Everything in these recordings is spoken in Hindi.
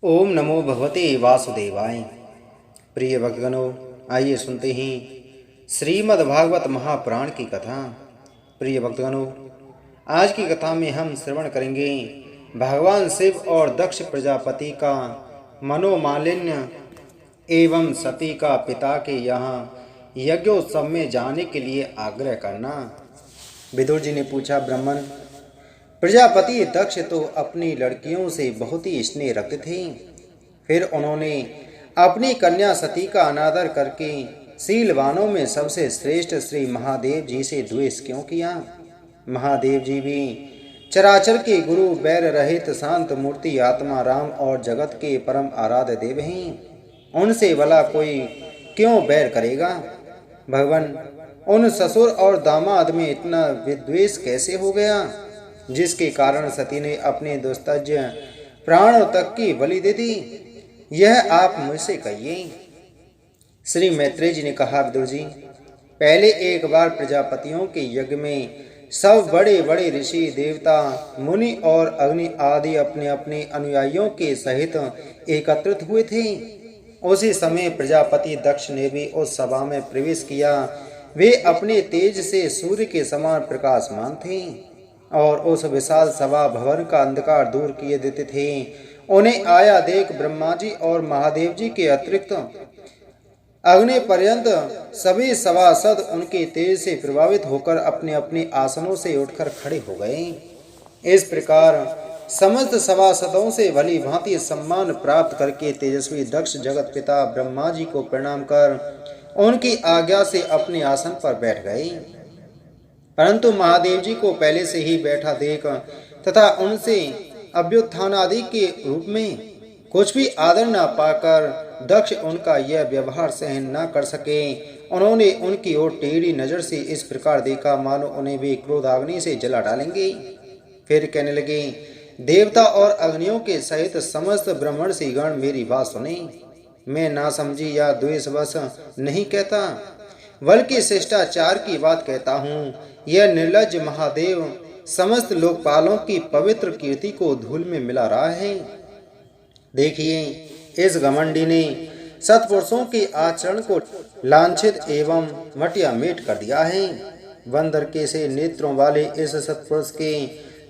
ओम नमो भगवते वासुदेवाय। प्रिय भक्तगणों, आइए सुनते हैं श्रीमद्भागवत महापुराण की कथा। प्रिय भक्तगणों, आज की कथा में हम श्रवण करेंगे भगवान शिव और दक्ष प्रजापति का मनोमालिन्य एवं सती का पिता के यहाँ यज्ञोत्सव में जाने के लिए आग्रह करना। विदुर जी ने पूछा, ब्राह्मण, प्रजापति दक्ष तो अपनी लड़कियों से बहुत ही स्नेह रखते थे, फिर उन्होंने अपनी कन्या सती का अनादर करके शीलवानों में सबसे श्रेष्ठ श्री महादेव जी से द्वेष क्यों किया? महादेव जी भी चराचर के गुरु, बैर रहित शांत मूर्ति आत्मा राम और जगत के परम आराध्य देव हैं। उनसे भला कोई क्यों बैर करेगा? भगवान, उन ससुर और दामाद में इतना विद्वेष कैसे हो गया, जिसके कारण सती ने अपने दुस्तज प्राणों तक की बलि दे दी? यह आप मुझसे कहिए। श्री मैत्रेय जी ने कहा, विदुर जी, पहले एक बार प्रजापतियों के यज्ञ में सब बड़े बड़े ऋषि, देवता, मुनि और अग्नि आदि अपने अपने अनुयायियों के सहित एकत्रित हुए थे। उसी समय प्रजापति दक्ष ने भी उस सभा में प्रवेश किया। वे अपने तेज से सूर्य के समान प्रकाशमान थे और उस विशाल सभा भवन का अंधकार दूर किए देते थे। उन्हें आया देख ब्रह्मा जी और महादेव जी के अतिरिक्त अग्नि पर्यंत सभी सभासद उनके तेज से प्रभावित होकर अपने अपने आसनों से उठकर खड़े हो गए। इस प्रकार समस्त सभासदों से भली भांति सम्मान प्राप्त करके तेजस्वी दक्ष जगत पिता ब्रह्मा जी को प्रणाम कर उनकी आज्ञा से अपने आसन पर बैठ गए। परंतु महादेव जी को पहले से ही बैठा देख तथा उनसे अभ्युत्थान आदि के रूप में कुछ भी आदर न पाकर दक्ष उनका यह व्यवहार सहन न कर सके। उन्होंने उनकी ओर टेढ़ी नजर से इस प्रकार देखा मानो उन्हें वे क्रोधाग्नि से जला डालेंगे। फिर कहने लगे, देवता और अग्नियों के सहित समस्त ब्राह्मण गण मेरी बात सुने। मैं ना समझी या द्वेषवश नहीं कहता, बल्कि शिष्टाचार की बात कहता हूँ। यह निर्लज्ज महादेव समस्त लोकपालों की पवित्र कीर्ति को धूल में मिला रहा है। देखिए, इस घमंडी ने सत्पुरुषों के आचरण को लांछित एवं मटियामेट कर दिया है। बंदर के से नेत्रों वाले इस सत्पुरुष के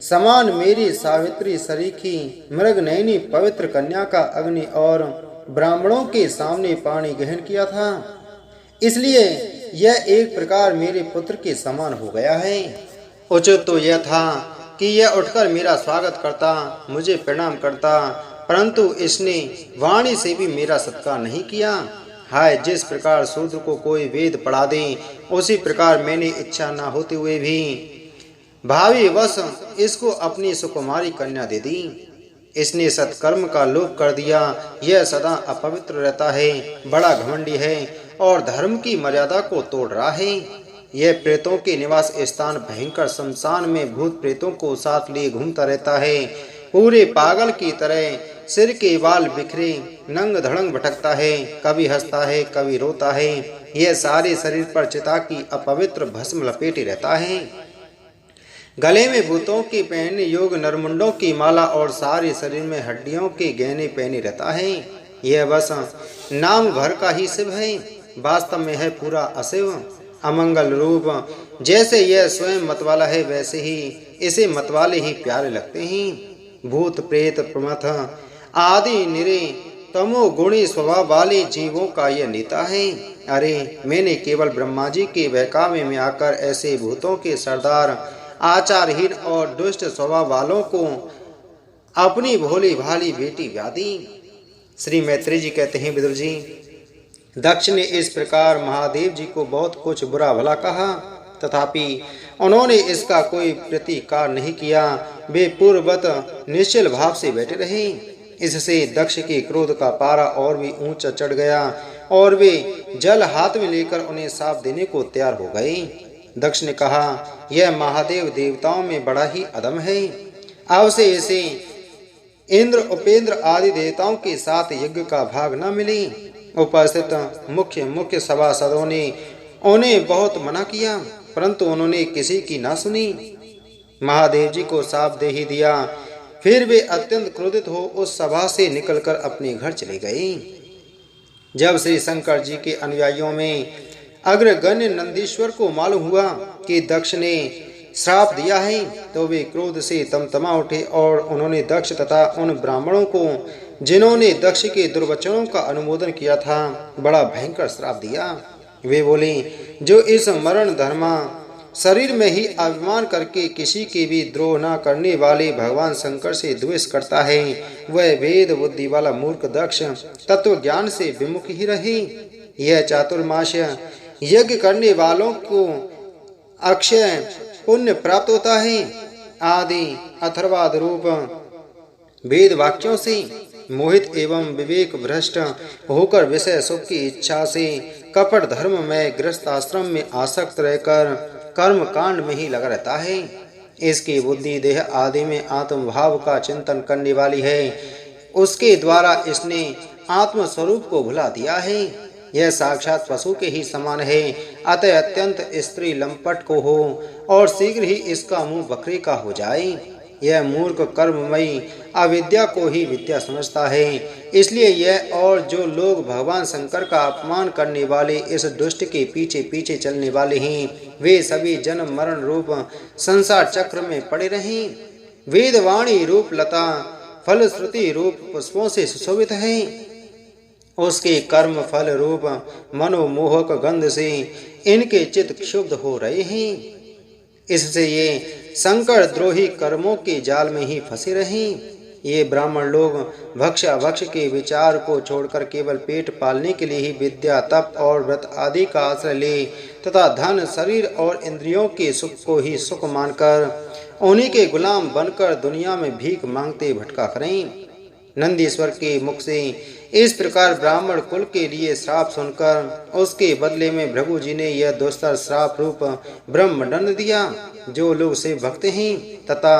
समान मेरी सावित्री सरीखी मृगनयनी पवित्र कन्या का अग्नि और ब्राह्मणों के सामने पानी ग्रहण किया था, इसलिए यह एक प्रकार मेरे पुत्र के समान हो गया है। उचित तो यह था कि यह उठकर मेरा स्वागत करता, मुझे प्रणाम करता, परंतु इसने वाणी से भी मेरा सत्कार नहीं किया। हाय, जिस प्रकार शूद्र को कोई वेद पढ़ा दे, उसी प्रकार मैंने इच्छा न होते हुए भी भावी वश इसको अपनी सुकुमारी कन्या दे दी। इसने सत्कर्म का लोप कर दिया। यह सदा अपवित्र रहता है, बड़ा घमंडी है और धर्म की मर्यादा को तोड़ रहा है। यह प्रेतों के निवास स्थान भयंकर शमशान में भूत प्रेतों को साथ लिए घूमता रहता है। पूरे पागल की तरह सिर के बाल बिखरे नंग धड़ंग भटकता है, कभी हंसता है, कभी रोता है। यह सारे शरीर पर चिता की अपवित्र भस्म लपेटे रहता है। गले में भूतों के पहने योग नरमुंडों की माला और सारे शरीर में हड्डियों के गहने पहने रहता है। यह बस नाम भर का ही शिव है, वास्तव में है पूरा अशिव, अमंगल रूप। जैसे यह स्वयं मतवाला है, वैसे ही इसे मतवाले ही प्यारे लगते हैं। भूत प्रेत प्रमथ आदि निरे तमोगुणी स्वभाव वाले जीवों का यह नेता है। अरे, मैंने केवल ब्रह्मा जी के बहकावे में आकर ऐसे भूतों के सरदार, आचारहीन और दुष्ट स्वभाव वालों को अपनी भोली भाली बेटी व्याधी। श्री मैत्रेय जी कहते हैं, विदुर जी, दक्ष ने इस प्रकार महादेव जी को बहुत कुछ बुरा भला कहा, तथापि उन्होंने इसका कोई प्रतिकार नहीं किया। वे पूर्ववत निश्चल भाव से बैठे रहे। इससे दक्ष के क्रोध का पारा और भी ऊंचा चढ़ गया और वे जल हाथ में लेकर उन्हें साफ देने को तैयार हो गए। दक्ष ने कहा, यह महादेव देवताओं में बड़ा ही अदम है। अब से इसे इंद्र, उपेंद्र आदि देवताओं के साथ यज्ञ का भाग न मिले। उपस्थित मुख्य सभासदों ने उन्हें बहुत मना किया, परंतु उन्होंने किसी की ना सुनी। महादेव जी को साफ दे ही दिया फिर वे अत्यंत क्रोधित हो उस सभा से निकलकर अपने घर चले गए। जब श्री शंकर जी के अनुयायियों में अग्रगण्य नंदीश्वर को मालूम हुआ कि दक्ष ने श्राप दिया है, तो वे क्रोध से तमतमा उठे और उन्होंने दक्ष तथा उन ब्राह्मणों को जिन्होंने दक्ष के दुर्वचनों का अनुमोदन किया था बड़ा भयंकर श्राप दिया। वे बोले, जो इस मरण धर्मा शरीर में ही अभिमान करके किसी के भी द्रोह न करने वाले भगवान शंकर से द्वेष करता है, वह वेद बुद्धि वाला मूर्ख दक्ष तत्व ज्ञान से विमुख ही रहे। यह चातुर्मास यज्ञ करने वालों को अक्षय पुण्य प्राप्त होता है। आदि अथर्वाद रूप वेद वाक्यों से मोहित एवं विवेक भ्रष्ट होकर विषय सुख की इच्छा से कपट धर्म में गृहस्थ आश्रम में आसक्त रहकर कर्म कांड में ही लगा रहता है। इसकी बुद्धि देह आदि में आत्म भाव का चिंतन करने वाली है, उसके द्वारा इसने आत्म स्वरूप को भुला दिया है। यह साक्षात पशु के ही समान है, अतः अत्यंत स्त्री लंपट को हो और शीघ्र ही इसका मुंह बकरी का हो जाए। यह मूर्ख कर्ममयी अविद्या को ही विद्या समझता है, इसलिए यह और जो लोग भगवान शंकर का अपमान करने वाले इस दुष्ट के पीछे पीछे चलने वाले हैं, वे सभी जन्म मरण रूप संसार चक्र में पड़े रहें। वेदवाणी रूप लता फलश्रुति रूप पुष्पों से सुशोभित है, उसके कर्म फल रूप मनोमोहक गंध से इनके चित्त क्षुब्ध हो रहे हैं। इससे ये शंकर द्रोही कर्मों के जाल में ही फंसे रहे। ये ब्राह्मण लोग भक्ष्याभक्ष के विचार को छोड़कर केवल पेट पालने के लिए ही विद्या तप और व्रत आदि का आश्रय ले तथा धन शरीर और इंद्रियों के सुख को ही सुख मानकर उन्हीं के गुलाम बनकर दुनिया में भीख मांगते भटका करें। नंदीश्वर के मुख से इस प्रकार ब्राह्मण कुल के लिए श्राप सुनकर उसके बदले में भृगु जी ने यह दुस्तर श्राप रूप ब्रह्मदंड दिया। जो लोग शिव भक्त हैं तथा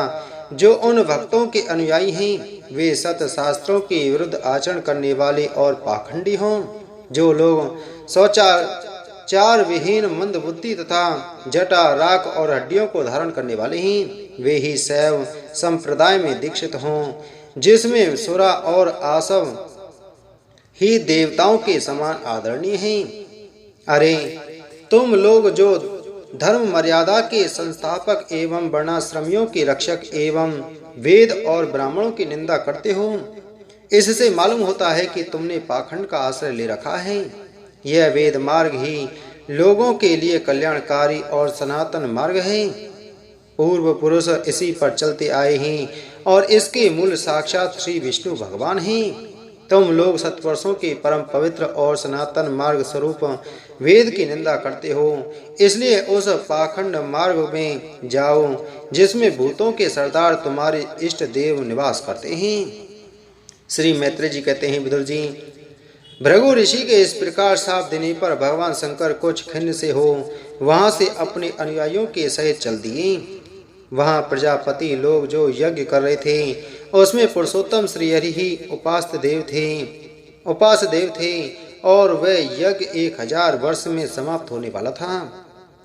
जो उन भक्तों के अनुयायी हैं, वे सत शास्त्रों के विरुद्ध आचरण करने वाले और पाखंडी हों। जो लोग शौचाचार विहीन मंद बुद्धि तथा जटा राख और हड्डियों को धारण करने वाले हैं, वे ही शैव संप्रदाय में दीक्षित हों, जिसमें सुरा और आसव ही देवताओं के समान आदरणीय हैं। अरे तुम लोग जो धर्म मर्यादा के संस्थापक एवं वर्णाश्रमियों के रक्षक एवं वेद और ब्राह्मणों की निंदा करते हो, इससे मालूम होता है कि तुमने पाखंड का आश्रय ले रखा है। यह वेद मार्ग ही लोगों के लिए कल्याणकारी और सनातन मार्ग है। पूर्व पुरुष इसी पर चलते आए हैं और इसके मूल साक्षात श्री विष्णु भगवान हैं। तुम लोग सत्पुरुषों के परम पवित्र और सनातन मार्ग स्वरूप वेद की निंदा करते हो, इसलिए उस पाखंड मार्ग में जाओ जिसमें भूतों के सरदार तुम्हारे इष्ट देव निवास करते हैं। श्री मैत्रेय जी कहते हैं, विदुर जी, भृगु ऋषि के इस प्रकार साफ देने पर भगवान शंकर कुछ खिन्न से हो वहां से अपने अनुयायियों के सहित चल दिए। वहां प्रजापति लोग जो यज्ञ कर रहे थे उसमें पुरुषोत्तम श्री हरि ही उपास देव थे और वह यज्ञ 1000 वर्ष में समाप्त होने वाला था।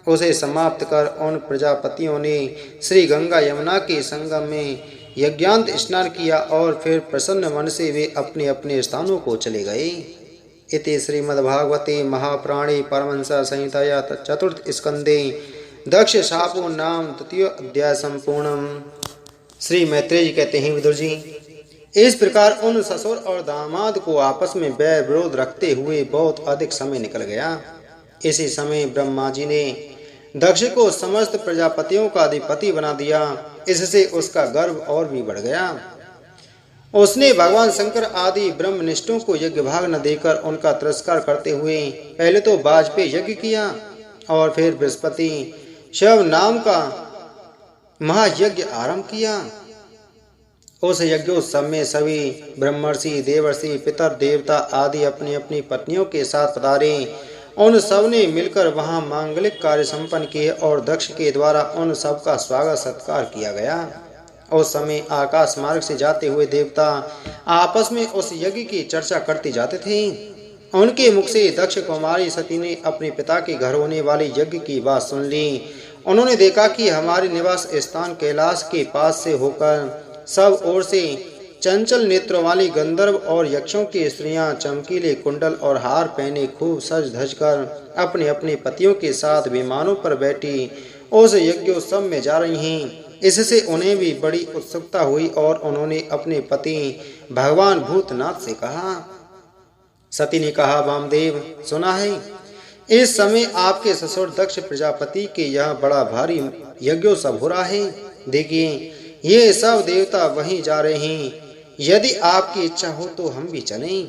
उसे समाप्त कर उन प्रजापतियों ने श्री गंगा यमुना के संगम में यज्ञांत स्नान किया और फिर प्रसन्न मन से वे अपने अपने स्थानों को चले गए। इति श्रीमद्भागवते महापुराणे परमहंस संहिताया चतुर्थ स्कंदे दक्ष शापो नाम तृतीय अध्याय संपूर्णम। श्री मैत्रेय जी कहते हैं, विदुर जी, इस प्रकार उन ससुर और दामाद को आपस में वैर विरोध रखते हुए बहुत अधिक समय निकल गया। इसी समय ब्रह्मा जी ने दक्ष को समस्त प्रजापतियों का अधिपति बना दिया। इससे उसका गर्व और भी बढ़ गया। उसने भगवान शंकर आदि ब्रह्मनिष्ठों को यज्ञ भाग न देकर उनका तिरस्कार करते हुए पहले तो वाजपेयी यज्ञ किया और फिर बृहस्पति शिव नाम का महायज्ञ आरंभ किया। उस यज्ञोत्सव में सभी ब्रह्मर्षि देवर्षि पितर देवता आदि अपनी अपनी पत्नियों के साथ पधारे। उन सब ने मिलकर वहां मांगलिक कार्य संपन्न किए और दक्ष के द्वारा उन सब का स्वागत सत्कार किया गया। उस समय आकाश मार्ग से जाते हुए देवता आपस में उस यज्ञ की चर्चा करते जाते थे। उनके मुख से दक्ष कुमारी सती ने अपने पिता के घर होने वाले यज्ञ की बात सुन ली। उन्होंने देखा कि हमारे निवास स्थान कैलाश के पास से होकर सब ओर से चंचल नेत्रों वाली गंधर्व और यक्षों की स्त्रियां चमकीले कुंडल और हार पहने खूब सज धज कर अपने अपने पतियों के साथ विमानों पर बैठी उस यज्ञोत्सव में जा रही हैं। इससे उन्हें भी बड़ी उत्सुकता हुई और उन्होंने अपने पति भगवान भूतनाथ से कहा। सती ने कहा, वामदेव, सुना है इस समय आपके ससुर दक्ष प्रजापति के यहाँ बड़ा भारी यज्ञोत्सव हो रहा है। देखिए, ये सब देवता वहीं जा रहे हैं। यदि आपकी इच्छा हो तो हम भी चलें।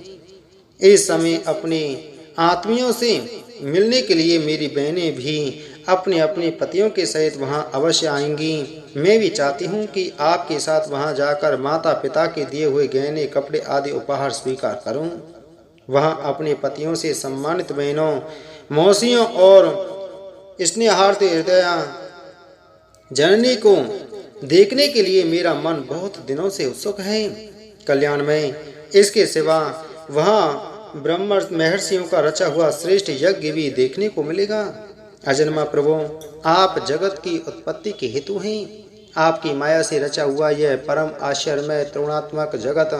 इस समय अपने आत्मियों से मिलने के लिए मेरी बहनें भी अपने अपने पतियों के सहित वहां अवश्य आएंगी। मैं भी चाहती हूं कि आपके साथ वहां जाकर माता पिता के दिए हुए गहने, कपड़े आदि उपहार स्वीकार करूं। वहां अपने पतियों से सम्मानित बहनों, मौसियों और स्नेहार्थ हृदय जननी को देखने के लिए मेरा मन बहुत दिनों से उत्सुक है। कल्याण में इसके सिवा वहां ब्रह्म महर्षियों का रचा हुआ श्रेष्ठ यज्ञ भी देखने को मिलेगा। अजन्मा प्रभु, आप जगत की उत्पत्ति के हेतु हैं। आपकी माया से रचा हुआ यह परम आश्चर्यमय त्रिगुणात्मक जगत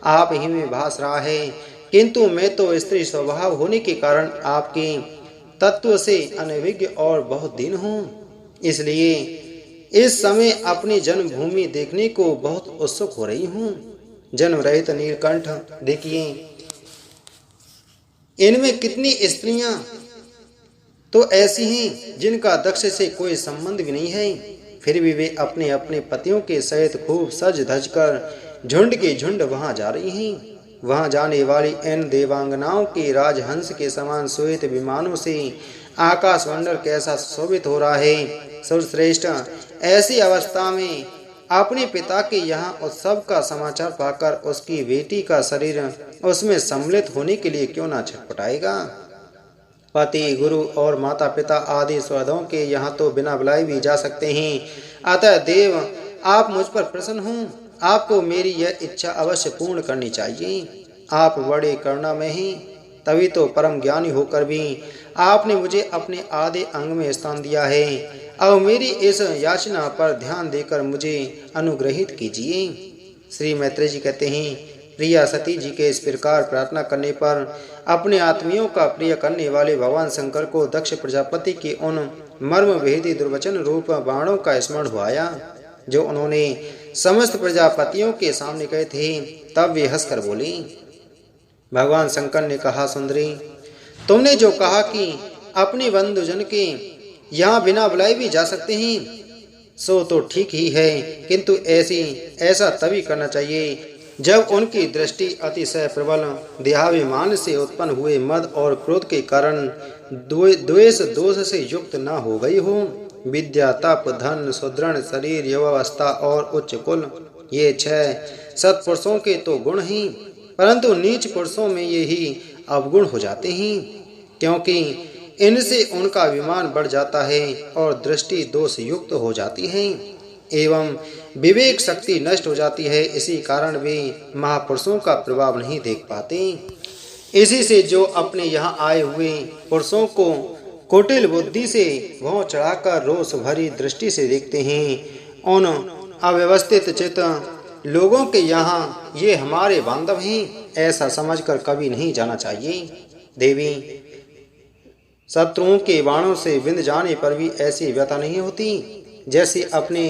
आप ही में भास रहा है, किंतु मैं तो स्त्री स्वभाव होने के कारण आपके तत्व से अनभिज्ञ और बहुत दीन हूँ। इसलिए इस समय अपनी जन्मभूमि देखने को बहुत उत्सुक हो रही हूँ। जन्म रहित नीलकंठ, देखिए इनमें कितनी स्त्रियां तो ऐसी हैं जिनका दक्ष से कोई संबंध भी नहीं है, फिर भी वे अपने अपने पतियों के सहित खूब सज धज कर झुंड के झुंड वहां जा रही हैं। वहां जाने वाली इन देवांगनाओं के राजहंस के समान श्वेत विमानों से आकाशमंडल कैसा शोभित हो रहा है। सुरश्रेष्ठ, ऐसी अवस्था में अपने पिता के यहाँ उत्सव का समाचार पाकर उसकी बेटी का शरीर उसमें सम्मिलित होने के लिए क्यों ना छटपटाएगा। पति, गुरु और माता पिता आदि स्वधों के यहाँ तो बिना बुलाए भी जा सकते हैं। अतः देव, आप मुझ पर प्रसन्न हों। आपको मेरी यह इच्छा अवश्य पूर्ण करनी चाहिए। आप बड़े करुणामय हैं, तभी तो परम ज्ञानी होकर भी आपने मुझे अपने आधे अंग में स्थान दिया है। अब मेरी इस याचना पर ध्यान देकर मुझे अनुग्रहित कीजिए। श्री मैत्रेय जी कहते हैं, प्रिया सती जी के इस प्रकार प्रार्थना करने पर अपने आत्मियों का प्रिय करने वाले भगवान शंकर को दक्ष प्रजापति के उन मर्म भेदी दुर्वचन रूप बाणों का स्मरण हुआ जो उन्होंने समस्त प्रजापतियों के सामने कहे थे। तब वे हंसकर बोले। भगवान शंकर ने कहा, सुंदरी, तुमने जो कहा कि अपने बंधुजन के यहाँ बिना बुलाए भी जा सकते हैं, सो तो ठीक ही है, किंतु ऐसा तभी करना चाहिए जब उनकी दृष्टि अतिशय प्रबल देहाभिमान से उत्पन्न हुए मद और क्रोध के कारण द्वेष दोष से युक्त न हो गई हो। विद्या, तप, धन, सुदृढ़ शरीर, युवावस्था और उच्च कुल, ये 6 सत्पुरुषों के तो गुण हैं, परंतु नीच पुरुषों में ये ही अवगुण हो जाते हैं, क्योंकि इनसे उनका विमान बढ़ जाता है और दृष्टि दोष युक्त हो जाती है एवं विवेक शक्ति नष्ट हो जाती है। इसी कारण वे महापुरुषों का प्रभाव नहीं देख पाते। इसी से जो अपने यहाँ आए हुए पुरुषों को कुटिल बुद्धि से भौं चढ़ाकर रोष भरी दृष्टि से देखते हैं, उन अव्यवस्थित चित्त लोगों के यहाँ ये हमारे बांधव हैं, ऐसा समझकर कभी नहीं जाना चाहिए। देवी, शत्रुओं के बाणों से विंध जाने पर भी ऐसी व्यथा नहीं होती जैसी अपने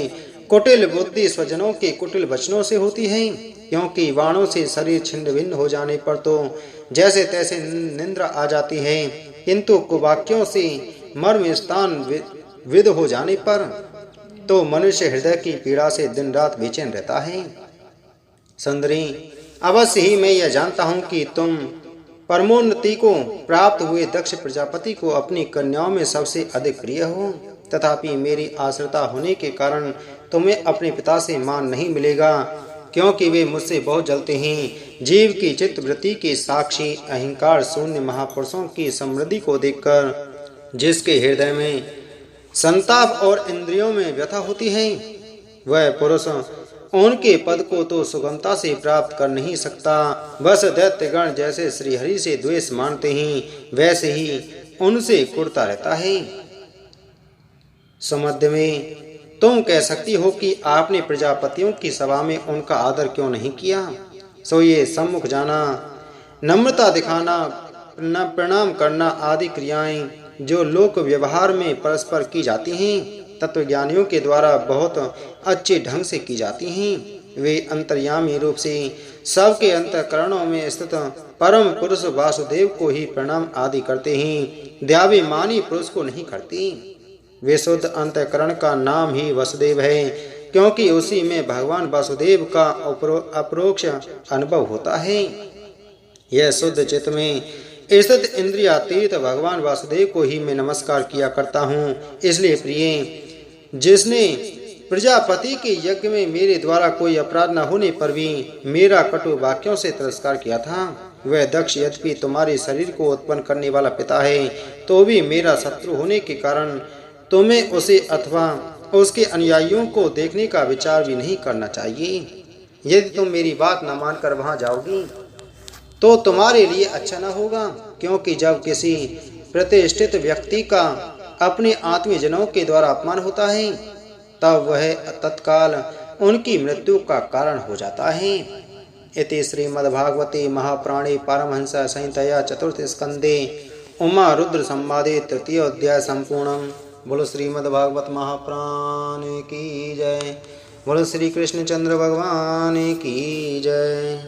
कुटिल बुद्धि स्वजनों के कुटिल वचनों से होती है, क्योंकि बाणों से शरीर छिन्न भिन्न हो जाने पर तो जैसे तैसे निंद्रा आ जाती है, किंतु कुवाक्यों से मर्म स्थान विद हो जाने पर तो मनुष्य हृदय की पीड़ा से दिन रात बेचैन रहता है। सुंदरी, अवश्य ही मैं यह जानता हूँ कि तुम परमोन्नति को प्राप्त हुए दक्ष प्रजापति को अपनी कन्याओं में सबसे अधिक प्रिय हो, तथापि मेरी आश्रिता होने के कारण तुम्हें अपने पिता से मान नहीं मिलेगा, क्योंकि वे मुझसे बहुत जलते हैं। जीव की चित्तवृत्ति के साक्षी अहंकार शून्य महापुरुषों की समृद्धि को देखकर जिसके हृदय में संताप और इंद्रियों में व्यथा होती है, वह पुरुष उनके पद को तो सुगमता से प्राप्त कर नहीं सकता। बस दैत्यगण जैसे श्रीहरि से द्वेष मानते हैं, वैसे ही उनसे कुढ़ता रहता है। सुमध्य में तुम कह सकती हो कि आपने प्रजापतियों की सभा में उनका आदर क्यों नहीं किया। सो ये सम्मुख जाना, नम्रता दिखाना, प्रणाम करना आदि क्रियाएं जो लोक व्यवहार में परस्पर की जाती हैं, तत्वज्ञानियों के द्वारा बहुत अच्छे ढंग से की जाती हैं। वे अंतर्यामी रूप से सबके अंतःकरणों में स्थित परम पुरुष वासुदेव को ही प्रणाम आदि करते हैं, द्याभिमानी पुरुष को नहीं करती। वे शुद्ध अंतःकरण का नाम ही वसुदेव है, क्योंकि उसी में भगवान वासुदेव का अपरोक्ष अनुभव होता है। यह शुद्ध चित्त में स्थित इंद्रियातीत भगवान वासुदेव को ही मैं नमस्कार किया करता हूँ। इसलिए प्रिय, जिसने प्रजापति के यज्ञ में मेरे द्वारा कोई अपराध न होने पर भी मेरा कटु वाक्यों से तिरस्कार किया था, वह दक्ष यद्यपि तुम्हारे शरीर को उत्पन्न करने वाला पिता है, तो भी मेरा शत्रु होने के कारण तुम्हें उसे अथवा उसके अनुयायियों को देखने का विचार भी नहीं करना चाहिए। यदि तुम मेरी बात न मानकर वहां जाओगी तो तुम्हारे लिए अच्छा न होगा, क्योंकि जब किसी प्रतिष्ठित व्यक्ति का अपने आत्मीयजनों के द्वारा अपमान होता है, तब वह तत्काल उनकी मृत्यु का कारण हो जाता है। इति श्रीमद्भागवते महापुराणे पारमहंस संहितया चतुर्थ स्कंदे उमा रुद्र संवादे तृतीय अध्याय संपूर्णम। बोलो श्रीमद्भागवत महापुराण की जय। बोलो श्री कृष्णचंद्र भगवान की जय।